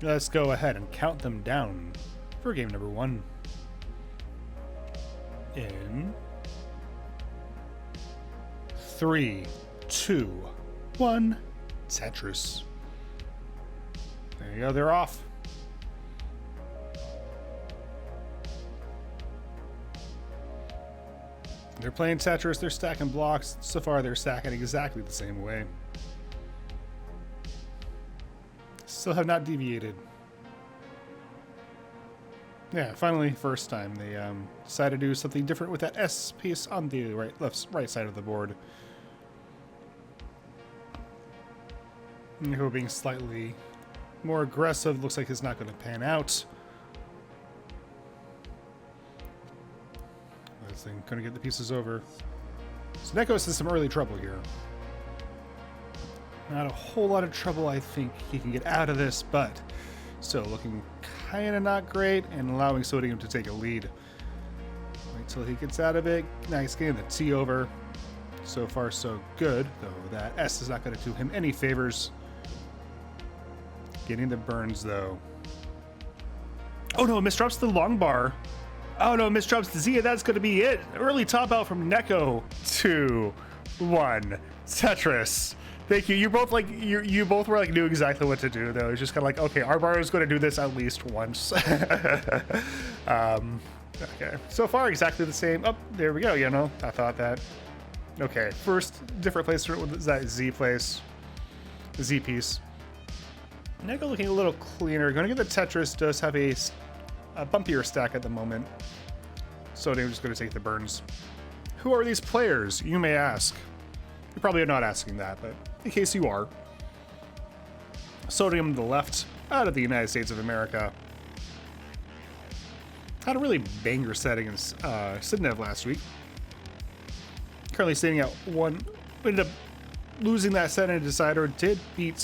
Let's go ahead and count them down for game number 1. In 3, 2, 1, Tetris. There you go, they're off. They're playing Tetris, they're stacking blocks. So far, they're stacking exactly the same way. Still have not deviated. Yeah, finally, first time they decided to do something different with that S piece on the right side of the board. Nek0 being slightly more aggressive, looks like it's not going to pan out. This thing going to get the pieces over. So Nek0 is in some early trouble here. Not a whole lot of trouble, I think he can get out of this, but still looking kind of not great and allowing Sodium to take a lead. Wait till he gets out of it. Nice getting the T over. So far, so good, though that S is not going to do him any favors. Getting the burns, though. Oh no, misdrops the long bar. Oh no, misdrops the Z, that's going to be it. Early top out from Nek0. 2, 1, Tetris. Thank you. You both you both were like knew exactly what to do though. It's just kind of like, okay, Arbaro is going to do this at least once. Okay. So far, exactly the same. Oh, there we go. You know, I thought that. Okay, first different place with that Z place, the Z piece. Nek0 looking a little cleaner. Going to get the Tetris. Does have a bumpier stack at the moment. So they're just going to take the burns. Who are these players? You may ask. You probably are not asking that, but in case you are. Sodium to the left, out of the United States of America. Had a really banger set against Sidnev last week. Currently standing at 1. Ended up losing that set in a decider. Did beat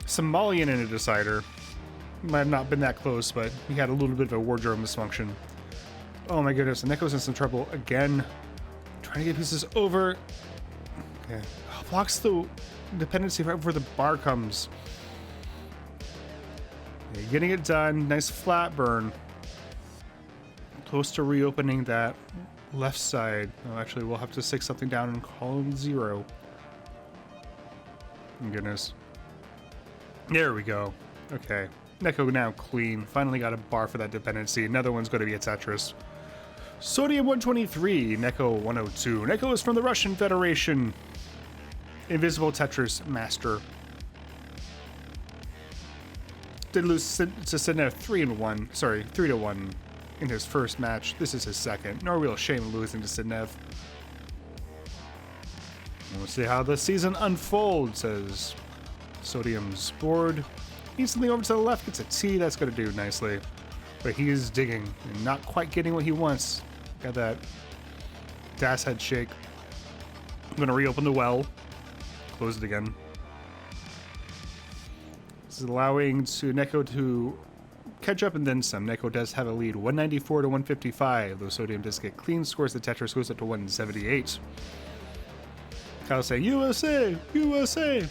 Somalian in a decider. Might have not been that close, but he had a little bit of a wardrobe misfunction. Oh my goodness, and Nek0's in some trouble again. Trying to get pieces over. Okay. Oh, blocks the dependency right before the bar comes. Okay, getting it done. Nice flat burn. Close to reopening that left side. Oh, actually, we'll have to stick something down in column 0. Oh, goodness. There we go. Okay. Nek0 now clean. Finally got a bar for that dependency. Another one's going to be a Tetris. Sodium 123, Nek0 102. Nek0 is from the Russian Federation. Invisible Tetris Master. Did lose to Sidnev 3-1. Sorry, 3-1 in his first match. This is his second. No real shame losing to Sidnev. We'll see how the season unfolds, says Sodium's board. Needs something over to the left, gets a T, that's going to do nicely. But he is digging and not quite getting what he wants. Got that Das head shake. I'm going to reopen the well. Close it again. This is allowing Nek0 to catch up and then some. Nek0 does have a lead, 194 to 155. Though Sodium does get clean scores. The Tetris goes up to 178. Kyle saying, USA! USA!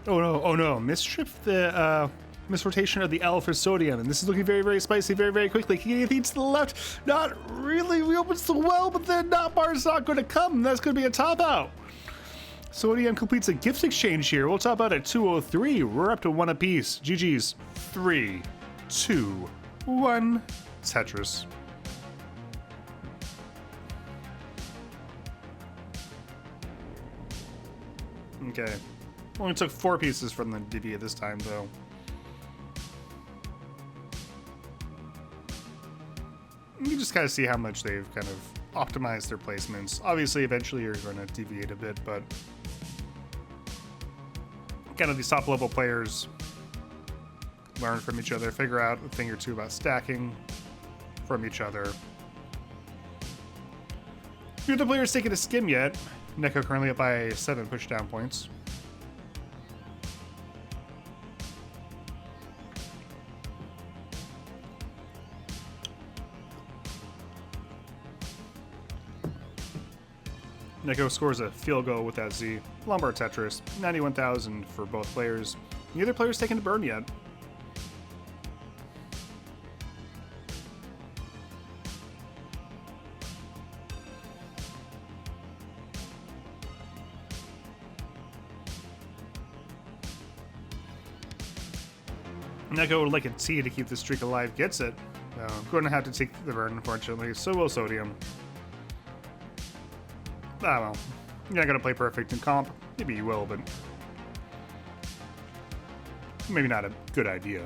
Oh no, mistrip the misrotation of the L for Sodium, and this is looking very, very spicy, very, very quickly. He feeds to the left, not really reopens the well, but then that bar's not going to come. That's going to be a top out. Sodium completes a gift exchange here. We'll top out at 203. We're up to 1 apiece. GG's. 3, 2, 1. Tetris. Okay. Only took 4 pieces from the DV this time, though. You can just kind of see how much they've kind of optimized their placements. Obviously, eventually you're going to deviate a bit, but kind of these top-level players learn from each other, figure out a thing or two about stacking from each other. Few of the players taking a skim yet. Nek0 currently up by 7 pushdown points. Nek0 scores a field goal with that Z. Lombard Tetris, 91,000 for both players. Neither player's taken a burn yet. Nek0 would like a T to keep the streak alive. Gets it. Going to have to take the burn, unfortunately. So will Sodium. Ah, well. You're not going to play perfect in comp. Maybe you will, but maybe not a good idea.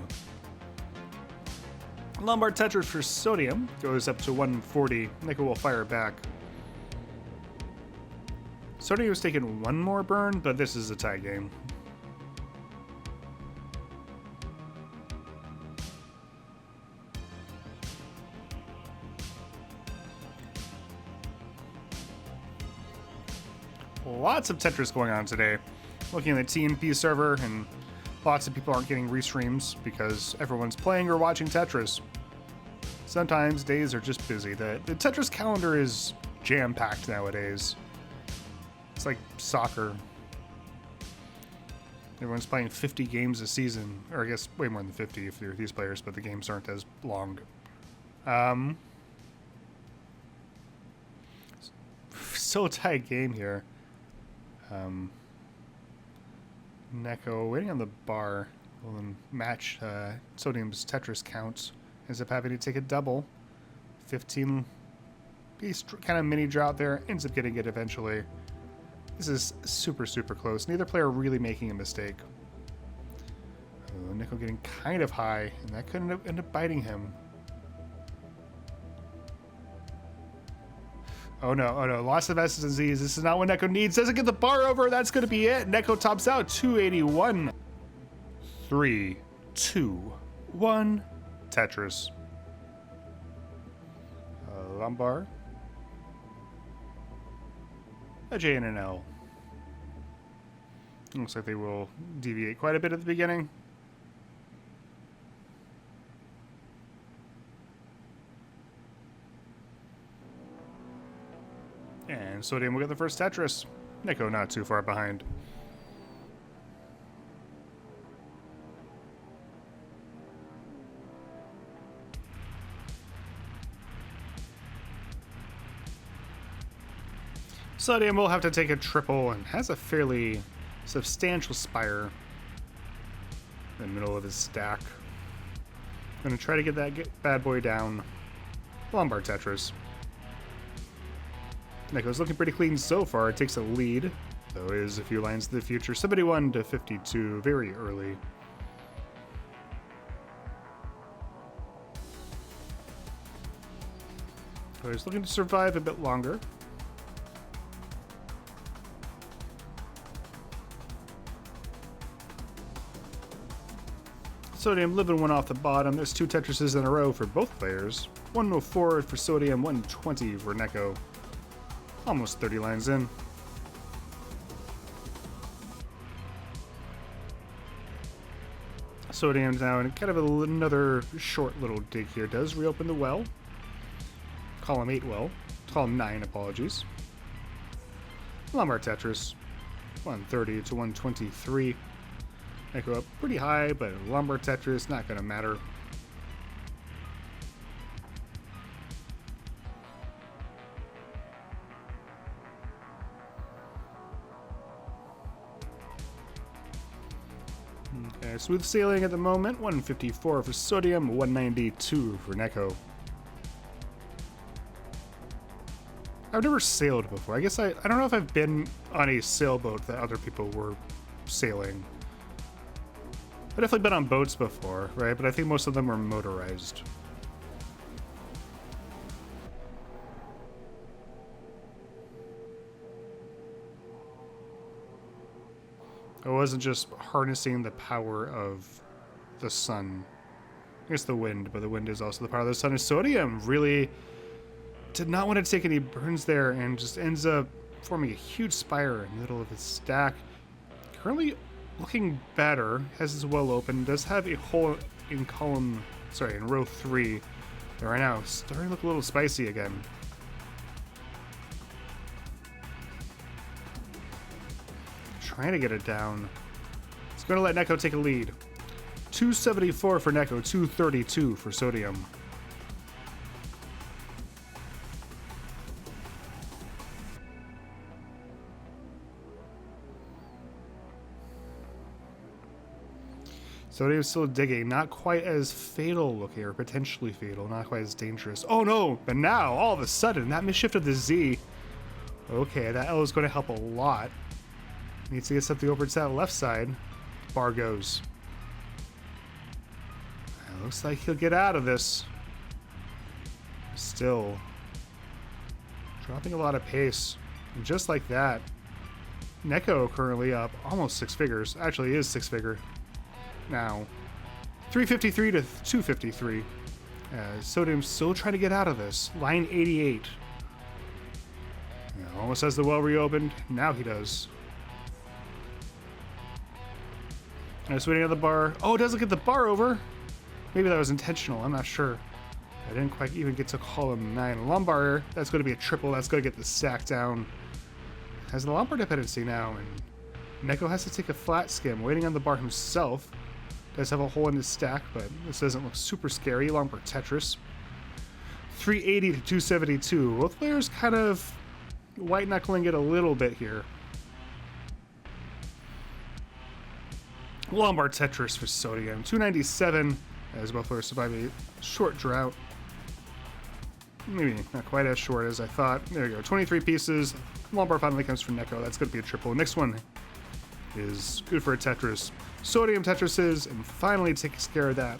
Lombard Tetris for Sodium goes up to 140. Nek0 will fire back. Sodium was taking one more burn, but this is a tie game. Lots of Tetris going on today. Looking at the TNP server, and lots of people aren't getting restreams because everyone's playing or watching Tetris. Sometimes days are just busy. The Tetris calendar is jam-packed nowadays. It's like soccer. Everyone's playing 50 games a season, or I guess way more than 50 if you're these players, but the games aren't as long. So tight game here. Nek0 waiting on the bar will then match Sodium's Tetris count. Ends up having to take a double. 15 piece kind of mini drought there. Ends up getting it eventually. This is super, super close. Neither player really making a mistake. Nek0 getting kind of high, and that could end up biting him. Oh no, lots of S's and Z's. This is not what Nek0 needs. Doesn't get the bar over. That's going to be it. Nek0 tops out 281. 3, 2, 1. Tetris. Lombard. A J and an L. Looks like they will deviate quite a bit at the beginning. And Sodium will get the first Tetris. Nek0 not too far behind. Sodium will have to take a triple and has a fairly substantial spire in the middle of his stack. Gonna try to get that bad boy down. Lombard Tetris. Nek0's looking pretty clean so far. It takes a lead, though it is a few lines to the future. 71 to 52, very early. So he's looking to survive a bit longer. Sodium living one off the bottom. There's two Tetrises in a row for both players. 104 for Sodium, 120 for Nek0. Almost 30 lines in. Sodium's now in kind of another short little dig here. Does reopen the well. Column 8 well. Column 9, apologies. Lombard Tetris. 130 to 123. Nek0 up pretty high, but Lombard Tetris not going to matter. Okay, smooth sailing at the moment. 154 for Sodium, 192 for Nek0. I've never sailed before. I guess I don't know if I've been on a sailboat that other people were sailing. I've definitely been on boats before, right? But I think most of them were motorized. It wasn't just harnessing the power of the sun. I guess the wind, but the wind is also the power of the sun. And Sodium really did not want to take any burns there and just ends up forming a huge spire in the middle of his stack. Currently looking better, has his well open, does have a hole in in row 3. But right now, starting to look a little spicy again. trying to get it down. It's going to let Nek0 take a lead. 274 for Nek0, 232 for Sodium. Sodium's still digging. Not quite as fatal looking, or potentially fatal. Not quite as dangerous. Oh no! But now, all of a sudden, that misshifted the Z. Okay, that L is going to help a lot. Needs to get something over to that left side. Bar goes. It looks like he'll get out of this. Still. Dropping a lot of pace. And just like that, Nek0 currently up almost 6 figures. Actually, he is 6-figure. Now, 353 to 253. Sodium's still trying to get out of this. Line 88. Almost has the well reopened. Now he does. Just waiting on the bar. Oh, it doesn't get the bar over. Maybe that was intentional. I'm not sure. I didn't quite even get to column 9. Lumbar, that's going to be a triple. That's going to get the stack down. Has the lumbar dependency now, and Nek0 has to take a flat skim. Waiting on the bar himself. Does have a hole in his stack, but this doesn't look super scary. Lumbar Tetris. 380 to 272. Both players kind of white knuckling it a little bit here. Lumbar Tetris for Sodium. 297 as both players survive a short drought. Maybe not quite as short as I thought. There we go. 23 pieces. Lumbar finally comes from Nek0. That's going to be a triple. Next one is good for a Tetris. Sodium Tetrises, and finally takes care of that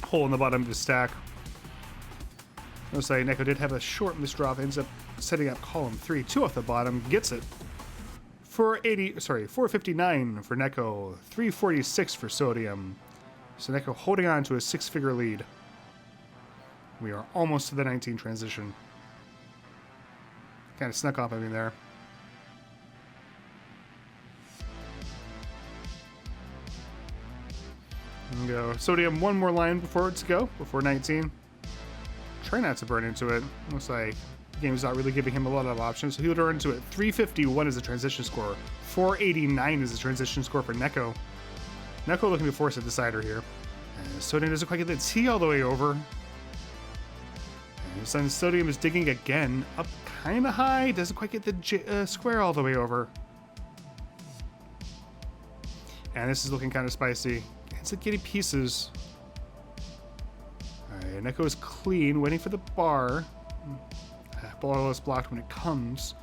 hole in the bottom of the stack. Looks like Nek0 did have a short misdrop, ends up setting up column 3, 2 off the bottom, gets it. 459 for Nek0, 346 for Sodium. So Nek0 holding on to a 6-figure lead. We are almost to the 19 transition. Kind of snuck off of me there. And go. Sodium, one more line before it's go, before 19. Try not to burn into it. Looks like the game's not really giving him a lot of options, so he'll turn into it. 351 is the transition score. 489 is the transition score for Nek0. Nek0 looking to force a decider here. And Sodium doesn't quite get the T all the way over. And then Sodium is digging again, up kind of high. Doesn't quite get the square all the way over. And this is looking kind of spicy. It's like getting pieces. Alright, Nek0 is clean, waiting for the bar. Ball is blocked when it comes.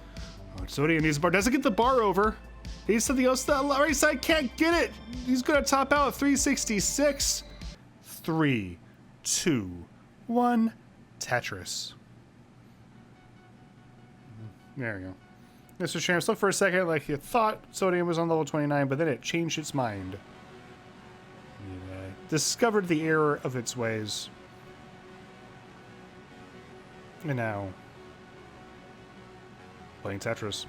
Oh, Sodium needs the bar. Doesn't get the bar over. Needs something else. The right side can't get it. He's going to top out at 366. 3, 2, 1. Tetris. There we go. Mr. Champs looked for a second like you thought Sodium was on level 29, but then it changed its mind. Discovered the error of its ways. And now, playing Tetris.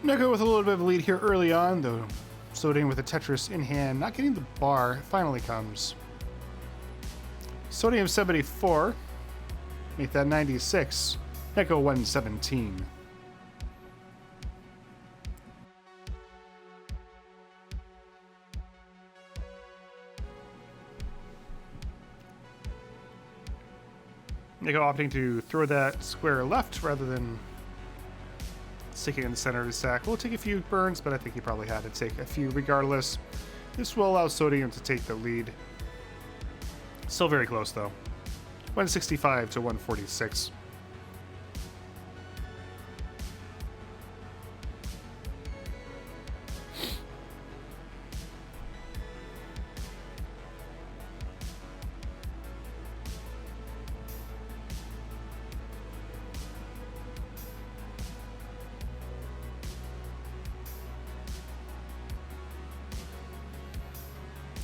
Nek0 with a little bit of a lead here early on, though Sodium with a Tetris in hand, not getting the bar, finally comes. Sodium 74, make that 96, Nek0 117. Nek0 opting to throw that square left rather than sticking in the center of the stack. We'll take a few burns, but I think he probably had to take a few regardless. This will allow Sodium to take the lead. Still very close though. 165 to 146.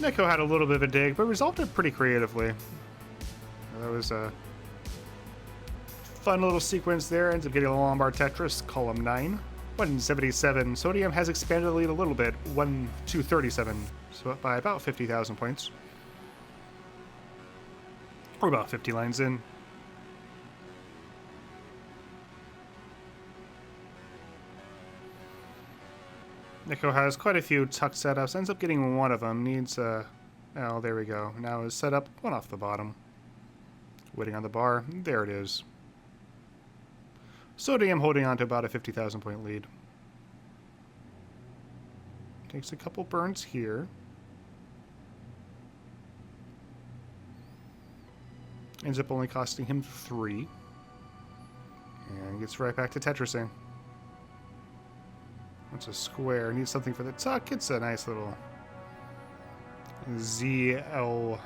Nek0 had a little bit of a dig, but resolved it pretty creatively. That was a fun little sequence there. Ends up getting a Lombard Tetris, column 9. 177. Sodium has expanded the lead a little bit, 1-237, so up by about 50,000 points. We're about 50 lines in. Nek0 has quite a few tuck setups, ends up getting one of them, needs a... Oh, there we go. Now his setup, one off the bottom. Waiting on the bar, there it is. Sodium holding on to about a 50,000 point lead. Takes a couple burns here. Ends up only costing him 3. And gets right back to Tetrising. Wants a square. Needs something for the tuck. It's a nice little ZL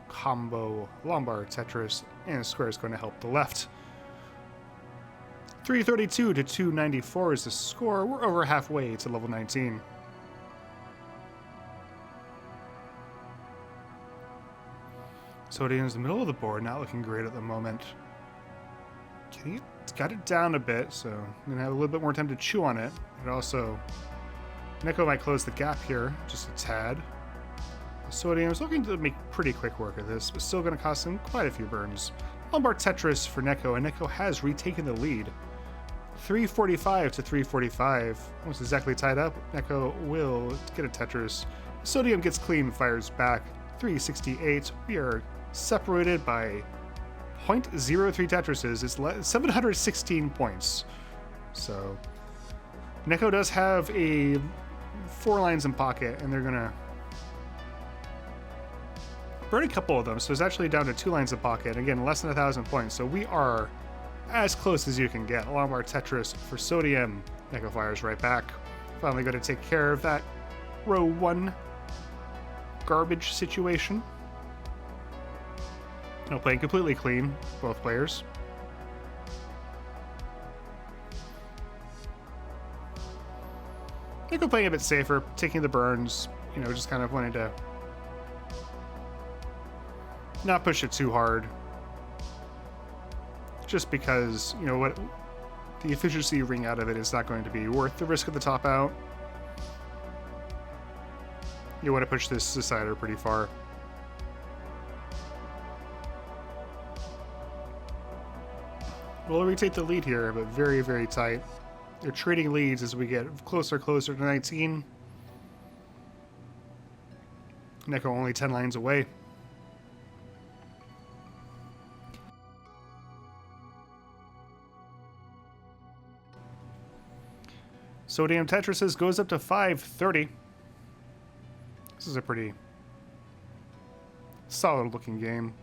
combo Lombard Tetris. And a square is going to help the left. 332 to 294 is the score. We're over halfway to level 19. Sodium's in the middle of the board, not looking great at the moment. It's got it down a bit, so I'm going to have a little bit more time to chew on it. But also, Nek0 might close the gap here, just a tad. Sodium's looking to make pretty quick work of this, but still going to cost him quite a few burns. Lombard Tetris for Nek0, and Nek0 has retaken the lead. 345 to 345. Almost exactly tied up. Nek0 will get a Tetris. Sodium gets clean, fires back. 368. We are separated by 0.03 Tetrises. It's 716 points. So Nek0 does have 4 lines in pocket, and they're gonna burn a couple of them. So it's actually down to 2 lines in pocket. Again, less than 1,000 points. So we are as close as you can get. Lombard Tetris for Sodium. Nek0 fires right back. Finally going to take care of that row 1 garbage situation. No, playing completely clean, both players. Nek0 playing a bit safer, taking the burns, just kind of wanting to not push it too hard. Just because, what the efficiency you wring out of it is not going to be worth the risk of the top out. You want to push this decider pretty far. We'll retake the lead here, but very, very tight. They're trading leads as we get closer to 19. Nek0 only 10 lines away. Sodium Tetrises goes up to 530. This is a pretty solid looking game.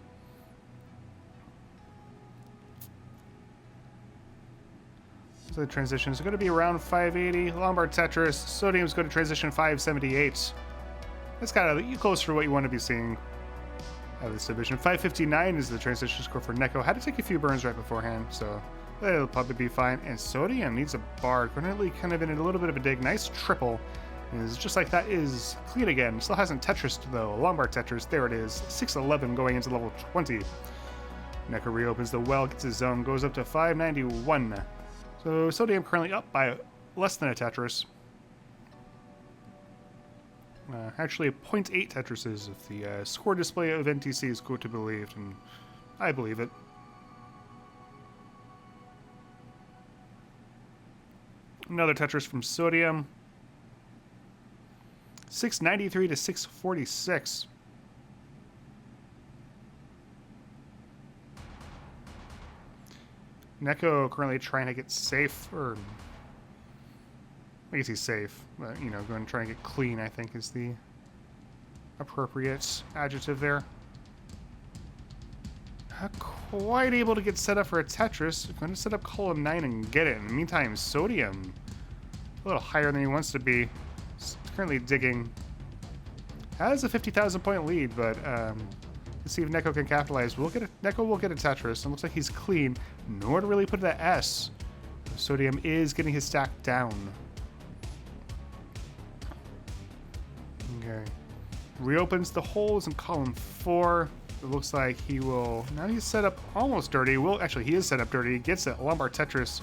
So the transition is going to be around 580. Lombard Tetris. Sodium is going to transition 578. That's kind of close for what you want to be seeing out of this division. 559 is the transition score for Nek0. Had to take a few burns right beforehand, so it'll probably be fine. And Sodium needs a bar. Currently kind of in a little bit of a dig. Nice triple. Is just like that is clean again. Still hasn't Tetris though. Lombard Tetris. There it is. 611 going into level 20. Nek0 reopens the well, gets his zone, goes up to 591. So Sodium currently up by less than a Tetris. Actually, 0.8 Tetrises if the score display of NTC is good to be believed, and I believe it. Another Tetris from Sodium. 693 to 646. Nek0 currently trying to get safe, or I guess he's safe, but going to try and get clean, I think, is the appropriate adjective there. Not quite able to get set up for a Tetris. Going to set up column 9 and get it. In the meantime, Sodium a little higher than he wants to be. He's currently digging. Has a 50,000 point lead, but let's see if Nek0 can capitalize. Nek0 will get a Tetris, and looks like he's clean. Nor to really put the S. Sodium is getting his stack down. Okay. reopens the holes in column 4. It looks like he will, now he's set up almost dirty. Well, actually, he is set up dirty. He gets it, Lombard Tetris.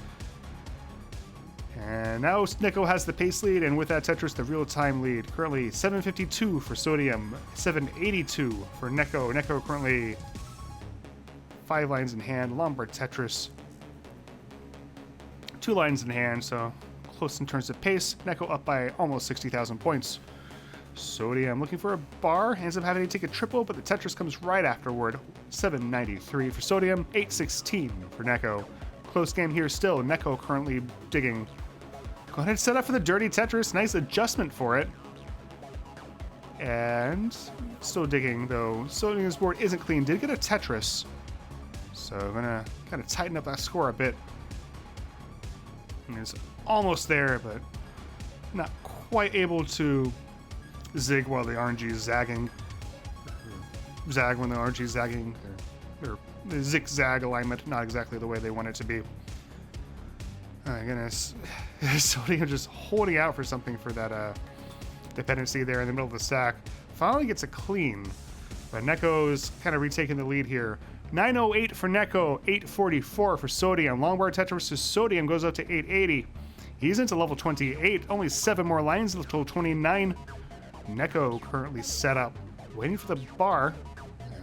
And now Nek0 has the pace lead, and with that Tetris, the real-time lead. Currently 752 for Sodium, 782 for Nek0. Nek0 currently 5 lines in hand. Lombard Tetris, 2 lines in hand, so close in terms of pace. Nek0 up by almost 60,000 points. Sodium looking for a bar, ends up having to take a triple, but the Tetris comes right afterward. 793 for Sodium, 816 for Nek0. Close game here still. Nek0 currently digging. Go ahead and set up for the dirty Tetris. Nice adjustment for it. And still digging, though. Sodium's board isn't clean. Did get a Tetris. So I'm going to kind of tighten up that score a bit. And it's almost there, but not quite able to zig while the RNG is zagging. Zag when the RNG is zagging. Or the zigzag alignment, not exactly the way they want it to be. Oh my goodness. Sodium just holding out for something for that dependency there in the middle of the stack. Finally gets a clean. But Nek0's kind of retaking the lead here. 908 for Nek0, 844 for Sodium. Lombard Tetris to Sodium goes up to 880. He's into level 28, only 7 more lines until 29. Nek0 currently set up, waiting for the bar.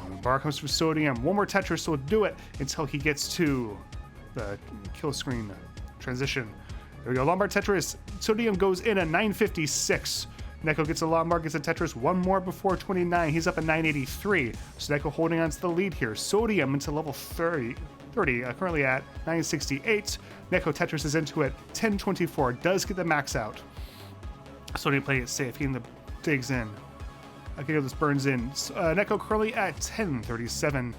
And the bar comes from Sodium. One more Tetris will do it until he gets to the kill screen transition. There we go, Lombard Tetris. Sodium goes in at 956. Nek0 gets a Lombard, gets a Tetris, one more before 29. He's up at 983. So Nek0 holding on to the lead here. Sodium into level 30, currently at 968. Nek0 Tetris is into it. 1024, does get the max out. Sodium playing it safe, getting the digs in. Okay, this burns in. Nek0 currently at 1037.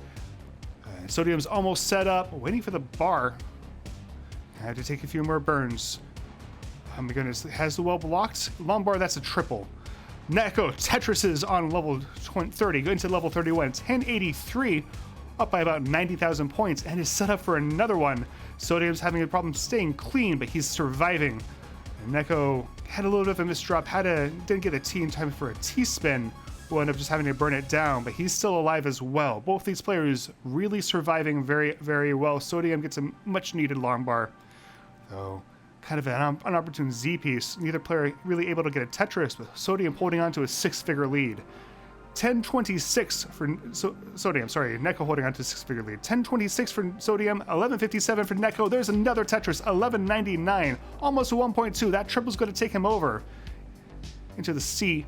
Sodium's almost set up, waiting for the bar. I had to take a few more burns. Oh my goodness, has the well blocked. Lombard, that's a triple. Nek0 Tetris is on level 30, going to level 31. 1083, up by about 90,000 points, and is set up for another one. Sodium's having a problem staying clean, but he's surviving. And Nek0 had a little bit of a misdrop, didn't get a T in time for a T-spin. Will end up just having to burn it down, but he's still alive as well. Both these players really surviving very, very well. Sodium gets a much needed Lombard. So kind of an opportune Z piece. Neither player really able to get a Tetris, with Sodium holding on to a 6-figure lead. 1026 for Sodium, sorry, Nek0 holding on to a 6-figure lead. 1026 for Sodium, 1157 for Nek0. There's another Tetris, 1199, almost a 1.2. That triple's going to take him over into the C.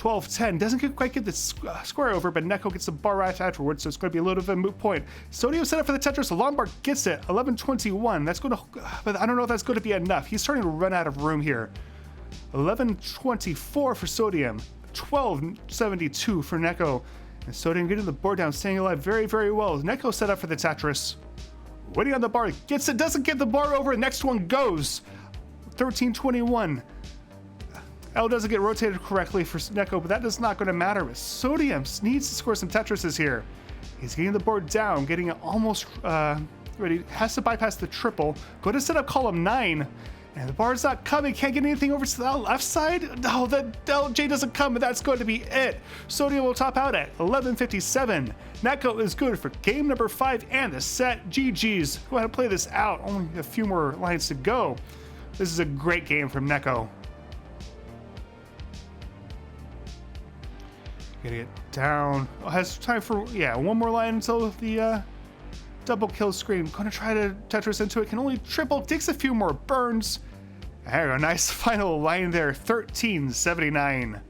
1210 doesn't quite get the square over, but Nek0 gets the bar right afterwards, so it's going to be a little bit of a moot point. Sodium set up for the Tetris. Lombard gets it. 1121. That's going to, but I don't know if that's going to be enough. He's starting to run out of room here. 1124 for Sodium. 1272 for Nek0. And Sodium getting the board down, staying alive very, very well. Nek0 set up for the Tetris. Waiting on the bar. Gets it. Doesn't get the bar over. Next one goes. 1321. L doesn't get rotated correctly for Nek0, but that is not going to matter. Sodium needs to score some Tetrises here. He's getting the board down, getting it almost ready. Has to bypass the triple. Go to set up column 9. And the bar's not coming. Can't get anything over to the left side. No, the LJ doesn't come, but that's going to be it. Sodium will top out at 1157. Nek0 is good for game number 5 and the set. GG's. Go ahead and play this out. Only a few more lines to go. This is a great game from Nek0. Getting it down. Has time for, one more line until the double kill screen. Gonna try to Tetris into it. Can only triple. Takes a few more burns. There we go. Nice final line there. 1379.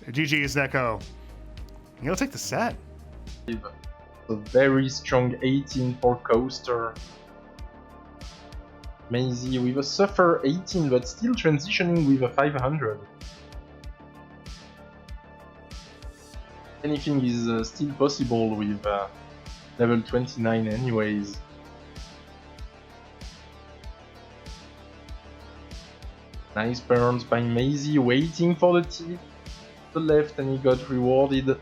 GG's Nek0. He'll take the set. A very strong 18 for Coaster. Maisie with a suffer 18, but still transitioning with a 500. Anything is still possible with level 29 anyways. Nice burns by Maisie, waiting for the T to the left, and he got rewarded